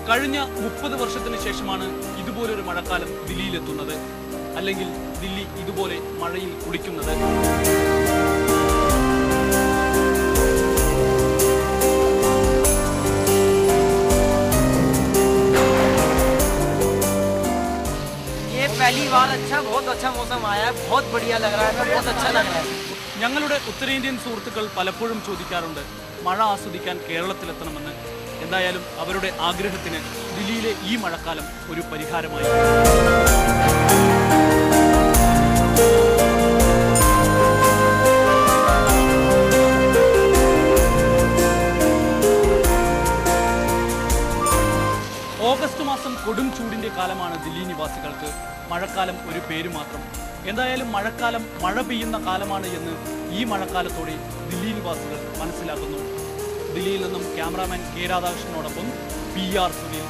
കഴിഞ്ഞ 30 വർഷത്തിന് ശേഷമാണ് ഇതുപോലൊരു മഴക്കാലം ദില്ലിയിലെത്തുന്നത്. അല്ലെങ്കിൽ ദില്ലി ഇതുപോലെ മഴയിൽ കുളിക്കുന്നത്. पहली बार अच्छा बहुत अच्छा मौसम आया है, बहुत बढ़िया लग रहा है, बहुत अच्छा लग रहा है. ഞങ്ങളുടെ ഉത്തരേന്ത്യൻ സുഹൃത്തുക്കൾ പലപ്പോഴും ചോദിക്കാറുണ്ട് മഴ ആസ്വദിക്കാൻ കേരളത്തിലെത്തണമെന്ന്. എന്തായാലും അവരുടെ ആഗ്രഹത്തിന് ദില്ലിയിലെ ഈ മഴക്കാലം ഒരു പരിഹാരമായി. ഓഗസ്റ്റ് മാസം കൊടും ചൂടിന്റെ കാലമാണ് ദില്ലി നിവാസികൾക്ക്. മഴക്കാലം ഒരു പേര് മാത്രം. എന്തായാലും മഴക്കാലം മഴ പെയ്യുന്ന കാലമാണ് എന്ന് ഈ മഴക്കാലത്തോടെ ദില്ലി നിവാസികൾ മനസ്സിലാക്കുന്നു. ദില്ലിയിൽ നിന്നും ക്യാമറാമാൻ കെ രാധാകൃഷ്ണനോടൊപ്പം പിയ്യാർ സുനിൽ.